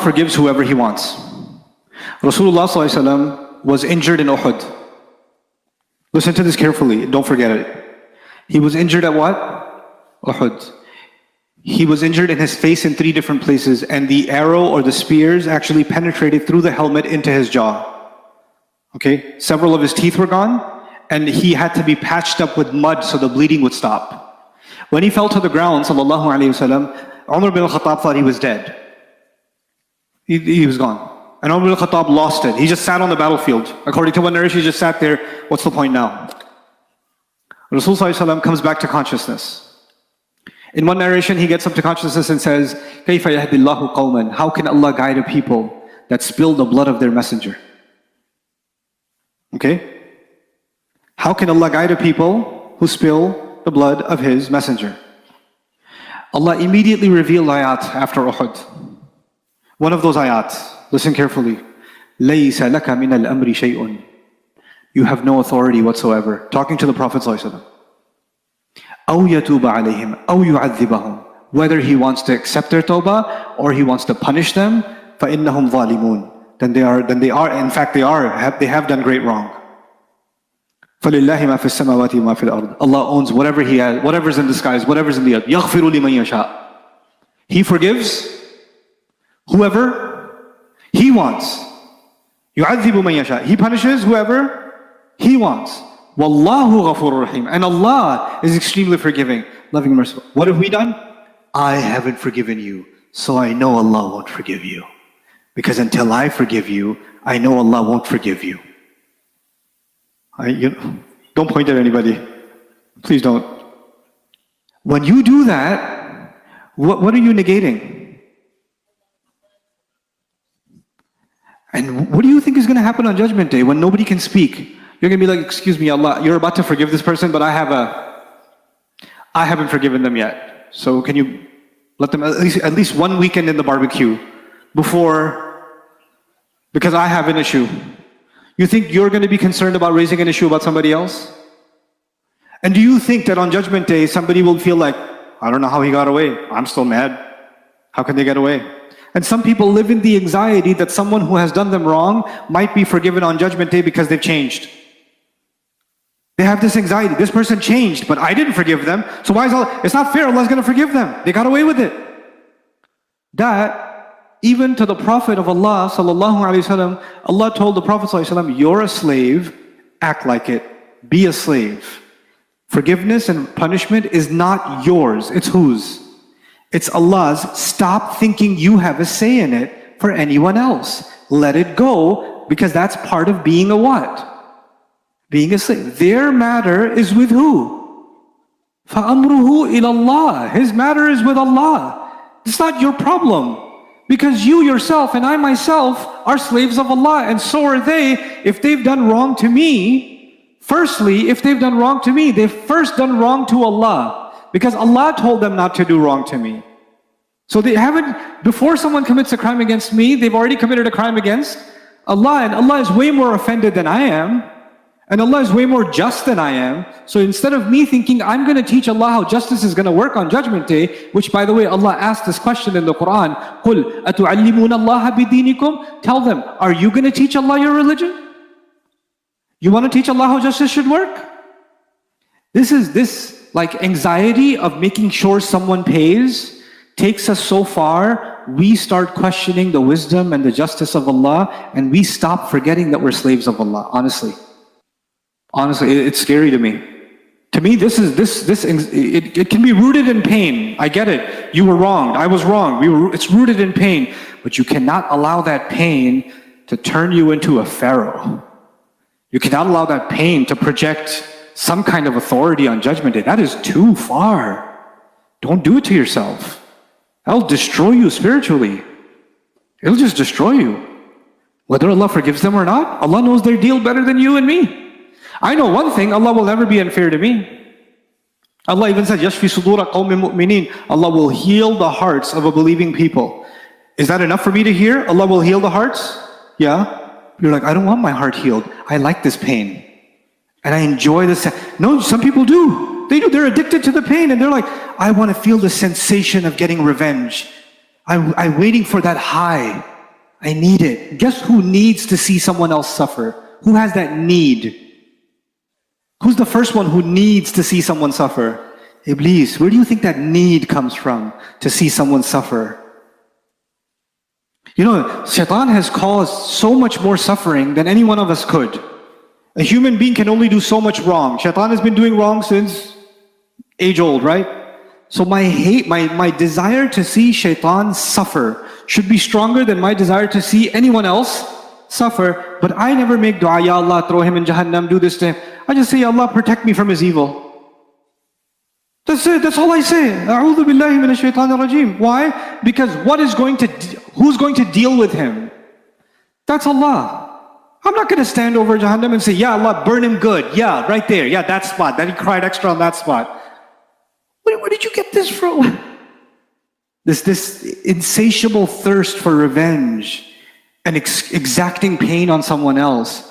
forgives whoever He wants. Rasulullah ﷺ was injured in Uhud. Listen to this carefully, don't forget it. He was injured at what? Uhud. He was injured in his face in 3 different places, and the arrow or the spears actually penetrated through the helmet into his jaw. Okay? Several of his teeth were gone, and he had to be patched up with mud so the bleeding would stop. When he fell to the ground, sallallahu alayhi wasallam, Umar bin al-Khattab thought he was dead. He was gone. And Umar bin al-Khattab lost it. He just sat on the battlefield. According to one narration, he just sat there. What's the point now? Rasul sallallahu alayhi wasallam comes back to consciousness. In one narration, he gets up to consciousness and says, كَيْفَ يَهْدِ اللَّهُ قَوْمًا. How can Allah guide a people that spill the blood of their messenger? Okay? How can Allah guide a people who spill the blood of His messenger? Allah immediately revealed ayat after Uhud. One of those ayat, listen carefully. لَيْسَ لَكَ مِنَ الْأَمْرِ شَيْءٌ. You have no authority whatsoever. Talking to the Prophet ﷺ. أَوْ يَتُوبَ عَلَيْهِمْ أَوْ يُعَذِّبَهُم. Whether He wants to accept their tawbah or He wants to punish them, فَإِنَّهُمْ ظَالِمُونَ. Then they are, in fact they have done great wrong. فَلِلَّهِ مَا فِي السَّمَاوَاتِ وَمَا فِي الْأَرْضِ. Allah owns whatever He has, whatever's in the skies, whatever's in the earth. يَغْفِرُ لِمَنْ يَشَاءُ. He forgives whoever He wants. يُعَذِّبُ مَنْ يَشَاءُ. He punishes whoever He wants. وَاللَّهُ غَفُورٌ رَحِيمٌ. And Allah is extremely forgiving, loving and merciful. What have we done? I haven't forgiven you, so I know Allah won't forgive you. Because until I forgive you, I know Allah won't forgive you. Don't point at anybody. Please don't. When you do that, what are you negating? And what do you think is going to happen on Judgment Day when nobody can speak? You're going to be like, excuse me, Allah, you're about to forgive this person, but I haven't forgiven them yet. So can you let them at least one weekend in the barbecue because I have an issue. You think you're going to be concerned about raising an issue about somebody else? And do you think that on Judgment Day, somebody will feel like, I don't know how he got away. I'm still mad. How can they get away? And some people live in the anxiety that someone who has done them wrong might be forgiven on Judgment Day because they've changed. They have this anxiety. This person changed, but I didn't forgive them. So why is Allah? It's not fair. Allah's going to forgive them. They got away with it. That, even to the Prophet of Allah, sallallahu alaihi wasallam, Allah told the Prophet sallallahu alaihi wasallam, you're a slave, act like it. Be a slave. Forgiveness and punishment is not yours. It's whose? It's Allah's. Stop thinking you have a say in it for anyone else. Let it go, because that's part of being a what? Being a slave. Their matter is with who? فَأَمْرُهُ إِلَى اللَّهِ. His matter is with Allah. It's not your problem. Because you yourself and I myself are slaves of Allah, and so are they. If they've done wrong to me, firstly, if they've done wrong to me, they've first done wrong to Allah. Because Allah told them not to do wrong to me. So they haven't, before someone commits a crime against me, they've already committed a crime against Allah. And Allah is way more offended than I am. And Allah is way more just than I am. So instead of me thinking, I'm going to teach Allah how justice is going to work on Judgment Day, which by the way, Allah asked this question in the Quran, قُلْ أَتُعَلِّمُونَ اللَّهَ بِدِينِكُمْ. Tell them, are you going to teach Allah your religion? You want to teach Allah how justice should work? This like anxiety of making sure someone pays takes us so far, we start questioning the wisdom and the justice of Allah, and we stop forgetting that we're slaves of Allah, honestly. Honestly, it's scary to me. To me, it can be rooted in pain. I get it. You were wronged. I was wrong. It's rooted in pain. But you cannot allow that pain to turn you into a pharaoh. You cannot allow that pain to project some kind of authority on Judgment Day. That is too far. Don't do it to yourself. That'll destroy you spiritually. It'll just destroy you. Whether Allah forgives them or not, Allah knows their deal better than you and me. I know one thing, Allah will never be unfair to me. Allah even said, يَشْفِي صُدُورَ قَوْمٍ مُؤْمِنِينَ. Allah will heal the hearts of a believing people. Is that enough for me to hear? Allah will heal the hearts? Yeah. You're like, I don't want my heart healed. I like this pain. And I enjoy this. No, some people do. They do. They're addicted to the pain. And they're like, I want to feel the sensation of getting revenge. I'm waiting for that high. I need it. Guess who needs to see someone else suffer? Who has that need? Who's the first one who needs to see someone suffer? Iblis. Where do you think that need comes from to see someone suffer? You know, shaitan has caused so much more suffering than any one of us could. A human being can only do so much wrong. Shaitan has been doing wrong since age old, right? So my desire to see shaitan suffer should be stronger than my desire to see anyone else suffer. But I never make dua, Ya Allah, throw him in Jahannam, do this to him. I just say, Ya Allah, protect me from his evil. That's it, that's all I say. A'udhu billahi minash shaitanir rajim. Why? Because who's going to deal with him? That's Allah. I'm not going to stand over Jahannam and say, Ya Allah, burn him good. Yeah, right there. Yeah, that spot. Then he cried extra on that spot. Where did you get this from? This insatiable thirst for revenge and exacting pain on someone else.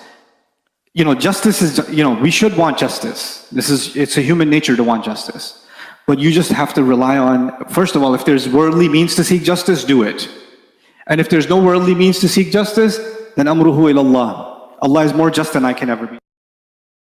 You know, justice is, we should want justice. It's a human nature to want justice. But you just have to rely on, first of all, if there's worldly means to seek justice, do it. And if there's no worldly means to seek justice, then amruhu ilallah. Allah is more just than I can ever be.